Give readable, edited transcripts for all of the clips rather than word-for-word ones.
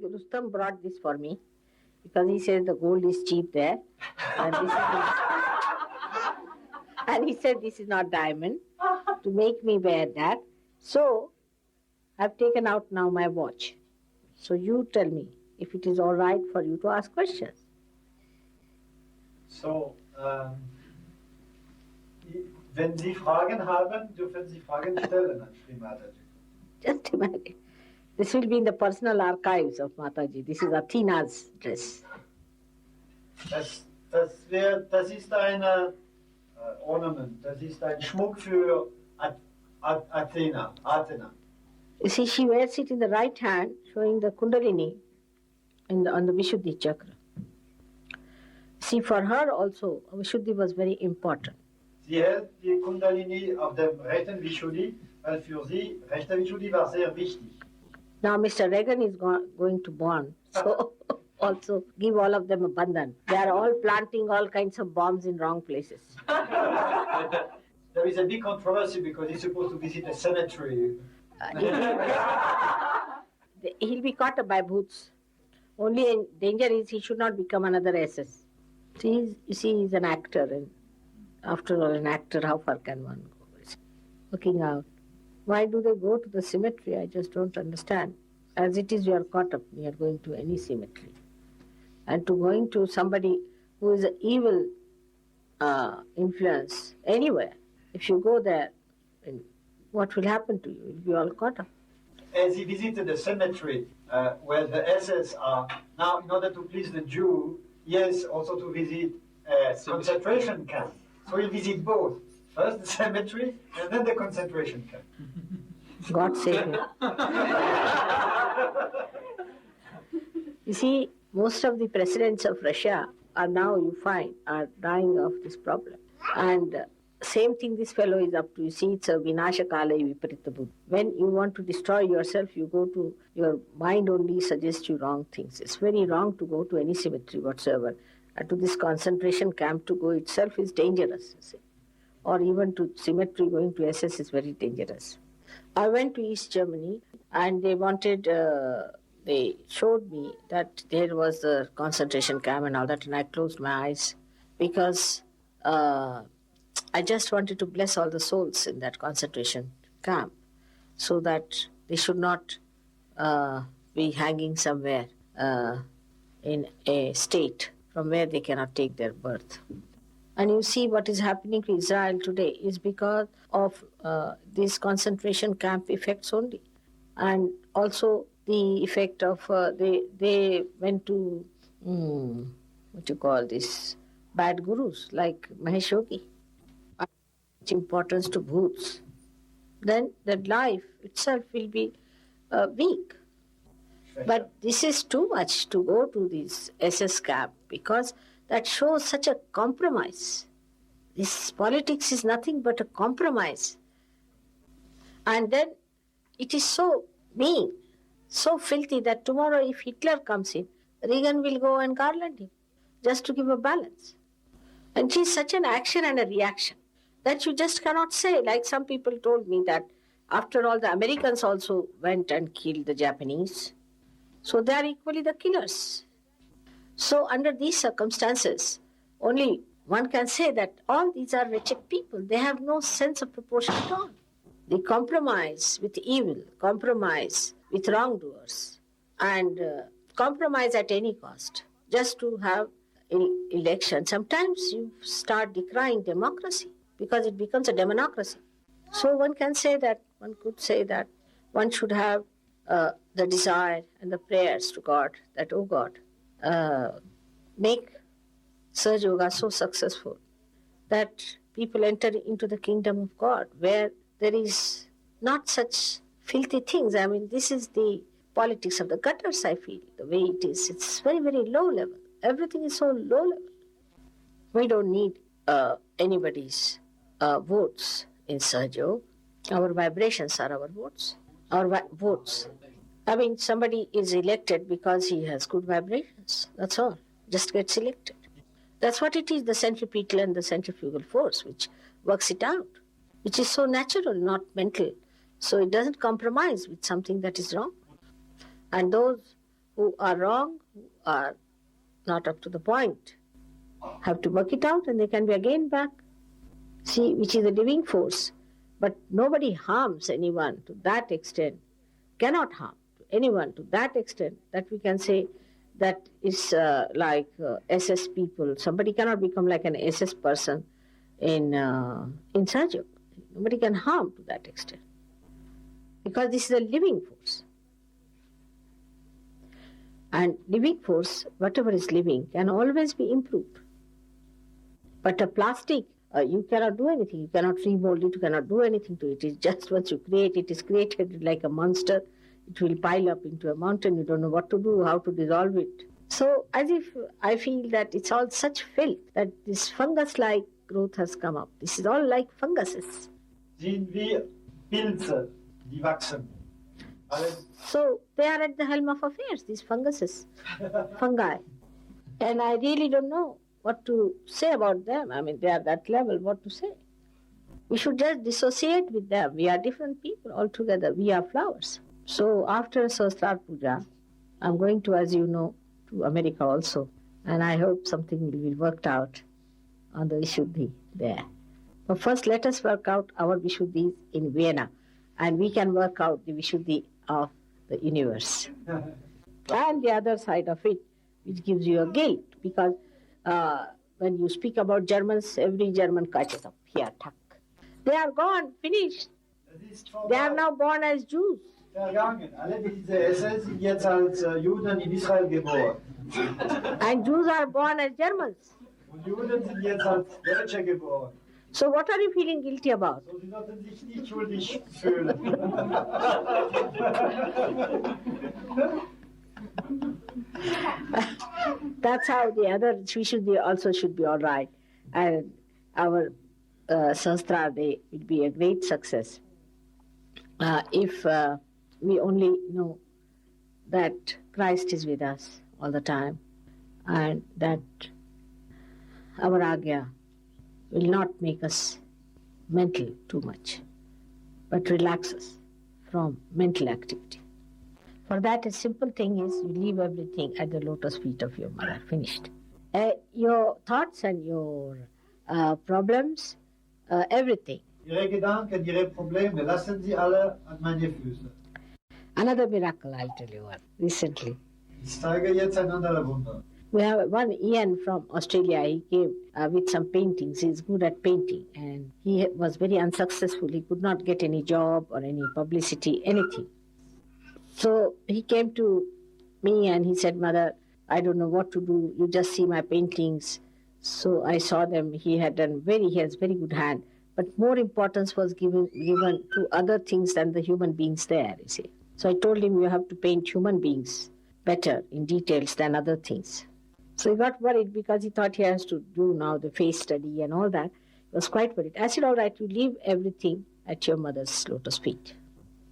Rustam brought this for me because he says the gold is cheap there. And, and he said this is not diamond to make me wear that. So I've taken out now my watch. So you tell me if it is all right for you to ask questions. So, wenn Sie Fragen haben, dürfen Sie Fragen stellen an Sri Mataji. Just imagine. This will be in the personal archives of Mataji. This is Athena's dress. Das ist ein Ornament, das ist ein Schmuck für Athena. You see, she wears it in the right hand, showing the Kundalini on the Vishuddhi chakra. See, for her also, Vishuddhi was very important. Sie hält die Kundalini auf dem rechten Vishuddhi, weil für sie rechter Vishuddhi war sehr wichtig. Now Mr. Reagan is going to born, so also give all of them a bandhan. They are all planting all kinds of bombs in wrong places. There is a big controversy because he's supposed to visit a cemetery. He'll be caught up by bhoots. Only danger is he should not become another SS. You see, he's an actor, and after all, an actor, how far can one go? Looking out. Why do they go to the cemetery? I just don't understand. As it is, you are caught up. You are going to any cemetery. And to going to somebody who is an evil influence anywhere, if you go there, what will happen to you? You will be all caught up. As he visited the cemetery where the SS are, now in order to please the Jew, he has also to visit a concentration camp. So he'll visit both. First the cemetery and then the concentration camp. God save him. You see, most of the presidents of Russia are now, you find, are dying of this problem. And same thing this fellow is up to. You see, it's a vinasha kala viparita buddha. When you want to destroy yourself, you go to, your mind only suggests you wrong things. It's very wrong to go to any cemetery whatsoever. And to this concentration camp to go itself is dangerous, you see. Or even to cemetery, going to SS is very dangerous. I went to East Germany and they showed me that there was a concentration camp and all that, and I closed my eyes because I just wanted to bless all the souls in that concentration camp so that they should not be hanging somewhere in a state from where they cannot take their birth. And you see what is happening to Israel today is because of these concentration camp effects only. And also the effect of, they went to, what you call this, bad gurus like Mahesh Yogi. Much importance to bhoots. Then that life itself will be weak. But this is too much to go to this SS camp because that shows such a compromise. This politics is nothing but a compromise. And then it is so mean, so filthy that tomorrow if Hitler comes in, Reagan will go and garland him just to give a balance. And it is such an action and a reaction that you just cannot say. Like some people told me that after all the Americans also went and killed the Japanese. So they are equally the killers. So under these circumstances, only one can say that all these are wretched people. They have no sense of proportion at all. They compromise with evil, compromise with wrongdoers, and compromise at any cost just to have election. Sometimes you start decrying democracy because it becomes a demonocracy. So one could say that one should have the desire and the prayers to God that, oh God, make Saj Yoga so successful that people enter into the kingdom of God where there is not such filthy things. I mean, this is the politics of the gutters, I feel, the way it is. It's very, very low level. Everything is so low level. We don't need anybody's votes in Saj Yoga. Our vibrations are our votes. Our votes. I mean, somebody is elected because he has good vibrations. That's all. Just gets elected. That's what it is, the centripetal and the centrifugal force, which works it out, which is so natural, not mental. So it doesn't compromise with something that is wrong. And those who are wrong, who are not up to the point, have to work it out and they can be again back. See, which is a living force. But nobody harms anyone to that extent, cannot harm anyone to that extent that we can say that is like SS people. Somebody cannot become like an SS person in surgery. Nobody can harm to that extent because this is a living force. And living force, whatever is living, can always be improved. But a plastic, you cannot do anything. You cannot remold it. You cannot do anything to it. It's just what you create. It is created like a monster. It will pile up into a mountain. You don't know what to do, how to dissolve it. So as if I feel that it's all such filth that this fungus-like growth has come up. This is all like funguses. Sind wie Pilze, die wachsen. So they are at the helm of affairs, these funguses, fungi. And I really don't know what to say about them. I mean, they are at that level, what to say? We should just dissociate with them. We are different people altogether. We are flowers. So after Sahasrara Puja, I'm going to, as you know, to America also. And I hope something will be worked out on the Vishuddhi there. But first, let us work out our Vishuddhis in Vienna. And we can work out the Vishuddhi of the universe. And the other side of it, which gives you a guilt, because when you speak about Germans, every German catches up here, tuck. They are gone, finished. They are now born as Jews. Vergangen. Alle diese SS sind jetzt als Juden in Israel geboren. And Jews are born as Germans. Und Juden sind jetzt als Deutsche geboren. So what are you feeling guilty about? So sie sollten sich nicht schuldig fühlen. That's how the other also should be all right. And our Sahasrara Day will be a great success if we only know that Christ is with us all the time and that our Agya will not make us mental too much, but relax us from mental activity. For that, a simple thing is you leave everything at the lotus feet of your mother. Finished. Your thoughts and your problems, everything. Ihre Gedanken, Ihre Probleme, lassen Sie alle an meine Füße. Another miracle, I'll tell you one, recently. Ich zeige jetzt ein anderes Wunder. We have one Ian from Australia. He came with some paintings. He's good at painting. And he was very unsuccessful. He could not get any job or any publicity, anything. So he came to me and he said, Mother, I don't know what to do. You just see my paintings. So I saw them. He has very good hand. But more importance was given to other things than the human beings there, you see. So I told him you have to paint human beings better in details than other things. So he got worried because he thought he has to do now the face study and all that. He was quite worried. I said, all right, you leave everything at your mother's lotus feet.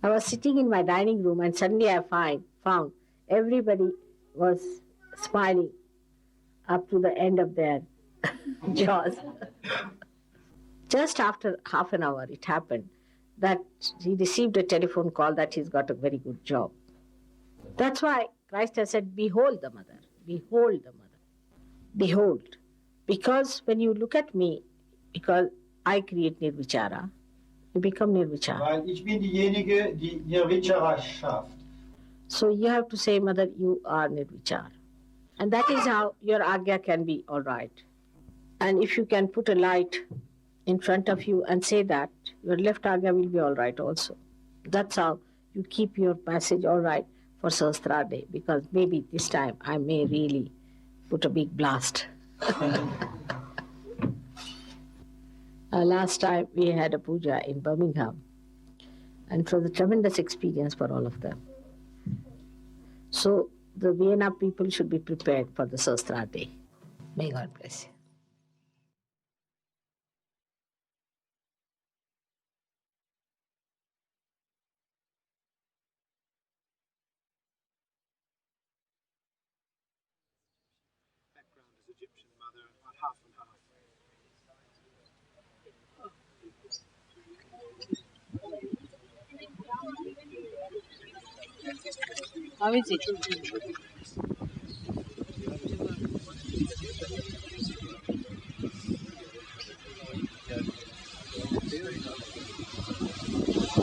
I was sitting in my dining room and suddenly I found everybody was smiling up to the end of their jaws. Just after half an hour, it happened that he received a telephone call that he's got a very good job. That's why Christ has said, behold the mother, behold the mother. Behold. Because when you look at me, because I create Nirvichara, you become Nirvichara. Weil ich bin diejenige, die Nirvichara schafft. So you have to say, Mother, you are Nirvichara. And that is how your Agya can be all right. And if you can put a light in front of you and say that, your left Agya will be all right also. That's how you keep your passage all right for Sahasrara Day, because maybe this time I may really put a big blast. Last time we had a puja in Birmingham, and it was a tremendous experience for all of them. So the Vienna people should be prepared for the Sahasrara Day. May God bless you. Background is Egyptian, mother, about half and half. How is it?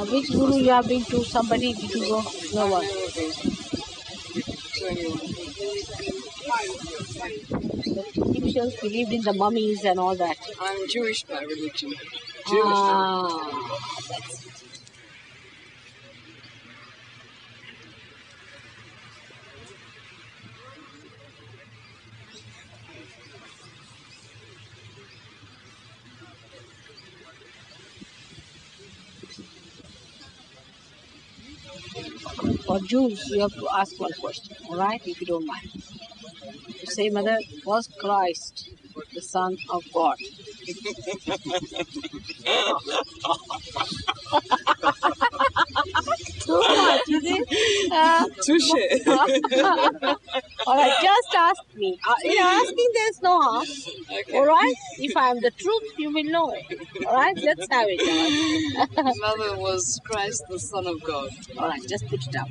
Which guru you have been to? Somebody did you go? No one. The Egyptians believed in the mummies and all that. I'm Jewish by religion. That's it. For Jews, you have to ask one question, all right, if you don't mind. You say, Mother, was Christ the Son of God? Too much, is it? Touche. All right, just ask me. In asking, there's no harm. Okay. All right? If I am the truth, you will know it. All right? Let's have it. Mother, was Christ the Son of God? All right, just put it up.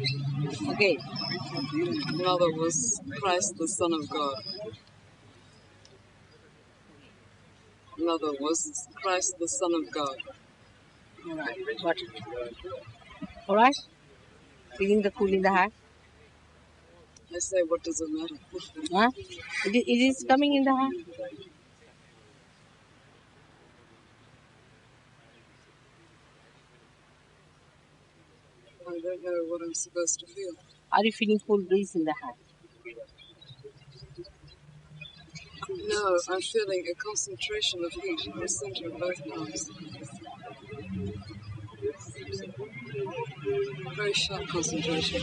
Okay. Mother, was Christ the Son of God? Mother, was Christ the Son of God? All right, got it. All right? Feeling the cool in the hand? I say, what does it matter? Huh? It is coming in the hand? I don't know what I'm supposed to feel. Are you feeling cool breeze in the hand? No, I'm feeling a concentration of heat in the center of both palms. Very sharp concentration.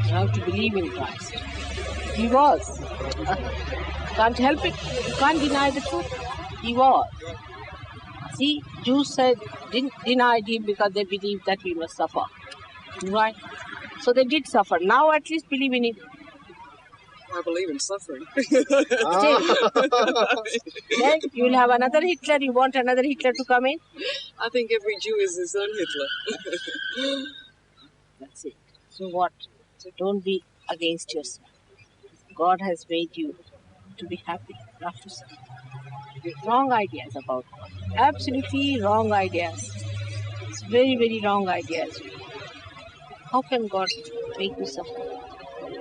You have to believe in Christ. He was. Can't help it. You can't deny the truth. He was. See, Jews said, denied him because they believed that we must suffer. Right? So they did suffer. Now at least believe in it. I believe in suffering. Still. Then you will have another Hitler. You want another Hitler to come in? I think every Jew is his own Hitler. That's it. So what? So don't be against yourself. God has made you to be happy, not to suffer. Wrong ideas about God. Absolutely wrong ideas. It's very, very wrong ideas. How can God make you suffer?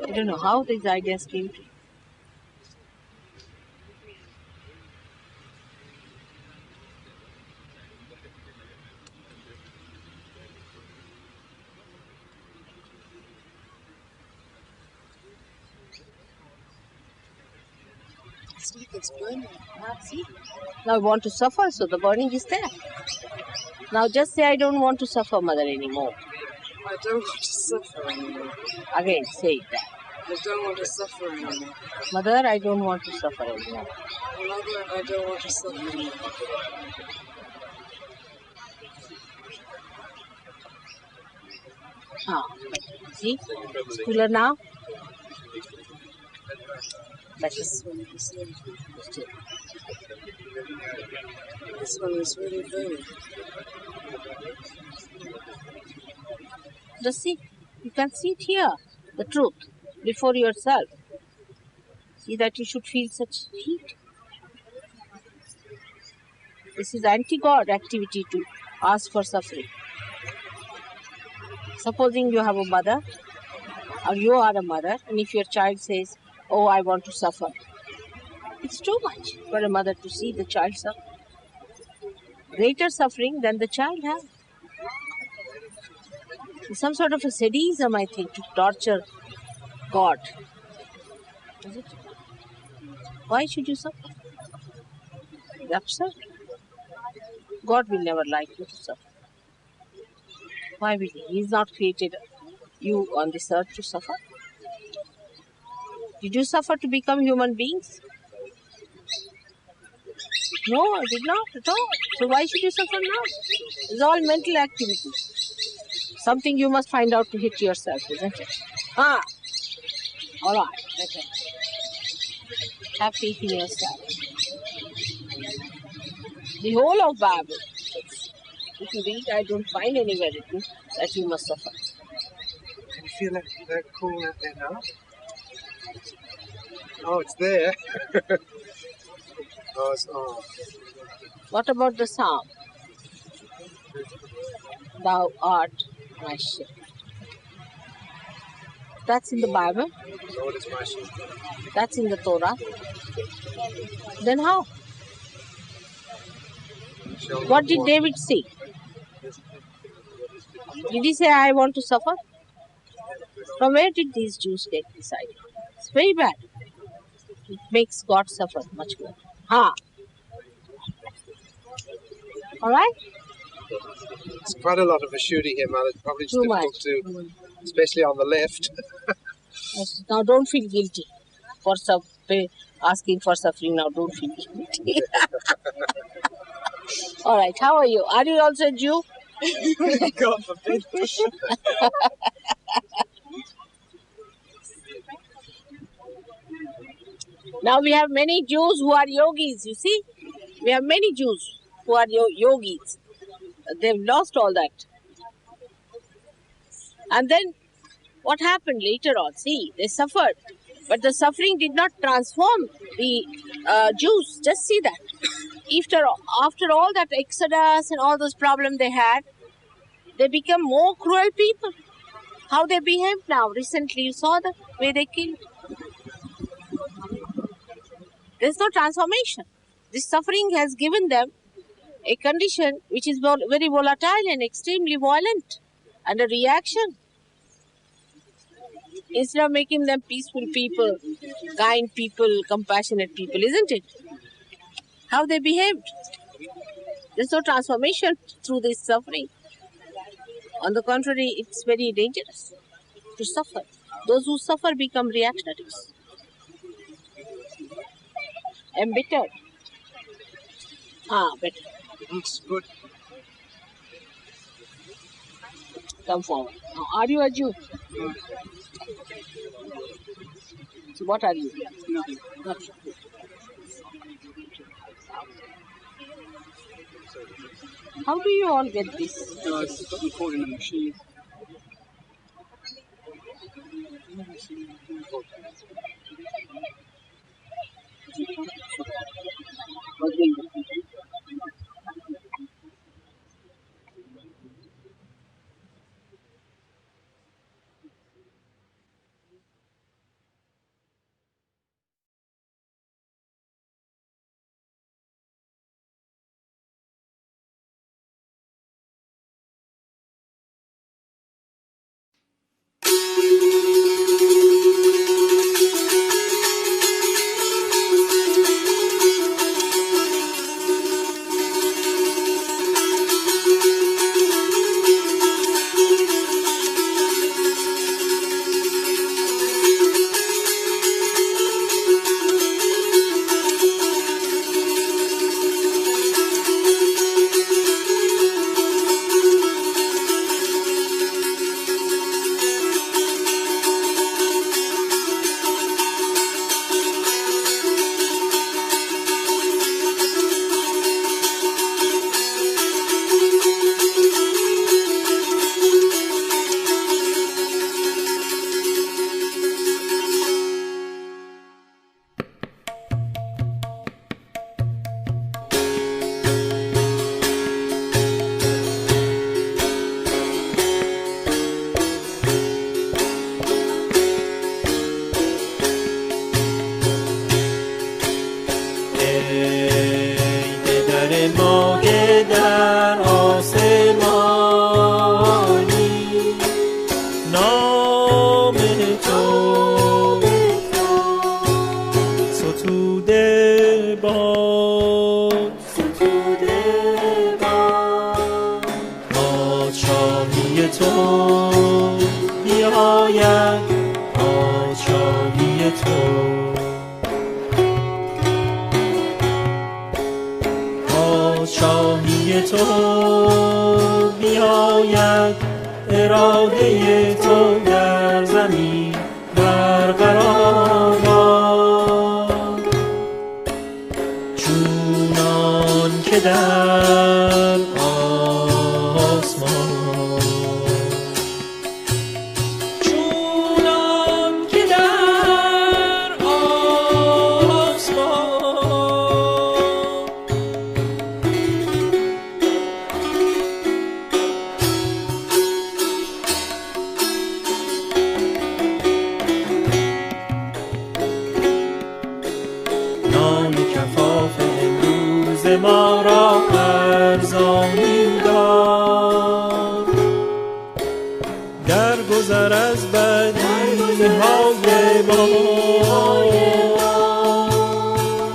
I don't know how these ideas came to you. It's like it's burning. See? Now I want to suffer, so the burning is there. Now just say, I don't want to suffer, Mother, anymore. I don't want to suffer anymore. Again, say it that. I don't want to suffer anymore. Mother, I don't want to suffer anymore. Mother, I don't want to suffer anymore. See? It's cooler now? Better. This one is really burning. Just see, you can see it here, the truth, before yourself. See that you should feel such heat. This is anti-God activity to ask for suffering. Supposing you have a mother, or you are a mother, and if your child says, oh, I want to suffer, it's too much for a mother to see the child suffer. Greater suffering than the child has. It's some sort of a sadism, I think, to torture God. Is it? Why should you suffer? It's absurd. God will never like you to suffer. Why will He? He has not created you on this earth to suffer. Did you suffer to become human beings? No, I did not at all. So why should you suffer now? It's all mental activity. Something you must find out to hit yourself, isn't it? All right. Okay. Have faith in yourself. The whole of Bible. If you read, I don't find anywhere written that you must suffer. Can you feel that cool out there now? Oh, it's there. Oh. What about the Psalm? Thou art my shepherd. That's in the Bible. Lord is my shepherd. That's in the Torah. Then how? What did David say? Did he say, I want to suffer? From where did these Jews get this idea? It's very bad. It makes God suffer much more. Alright? It's quite a lot of a shooting here, Mother. It's probably Too difficult much. to, especially on the left. Yes. Now don't feel guilty for asking for suffering. Now don't feel guilty. Alright, how are you? Are you also a Jew? God forbid. Now we have many Jews who are yogis, you see. We have many Jews who are yogis. They've lost all that. And then what happened later on? See, they suffered. But the suffering did not transform the Jews. Just see that. After all that exodus and all those problems they had, they become more cruel people. How they behave now. Recently you saw the way they killed. There's no transformation. This suffering has given them a condition which is very volatile and extremely violent, and a reaction. Instead of making them peaceful people, kind people, compassionate people, isn't it? How they behaved. There's no transformation through this suffering. On the contrary, it's very dangerous to suffer. Those who suffer become reactionaries. Embittered. Better. It's good. Come forward. Now, are you a Jew? No. So what are you? Nothing. Nothing. How do you all get this? It's got recording in the machine. در آسمان، چونان که در آسمان. نان کفاف امروز ما را ارزانی دار، در گذر از بدیهای ما،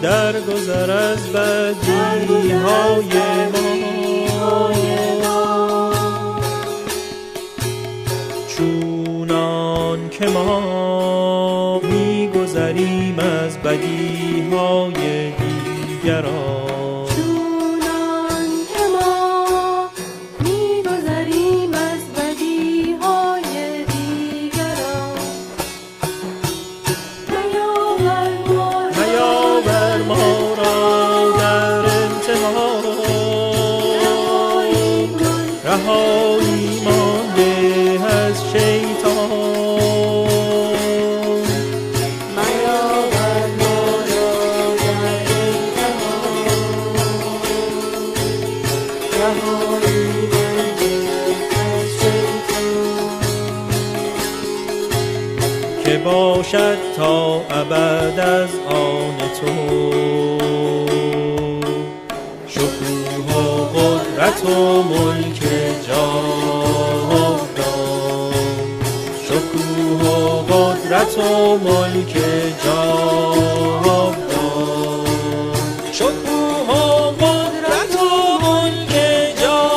در گذر از بدیهای ما، چونان که ما می‌گذریم از بدیهای دیگران، چونان که ما می‌گذریم از بدیهای دیگران. نیاور ما را در امتحان، رهاییمان ده از شیطان. که باشد تا ابد از آن تو شکوه و قدرت و ملک جاودان، شکوه و قدرت و ملک جاودان، شکوه و قدرت و ملک جاودان.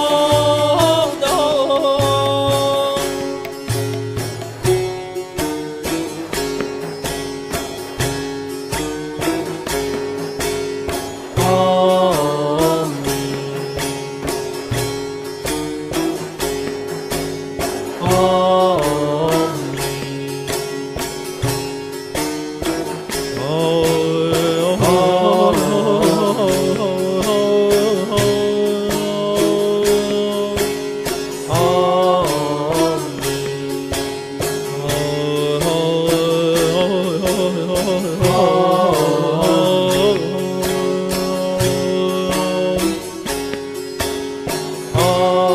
Oh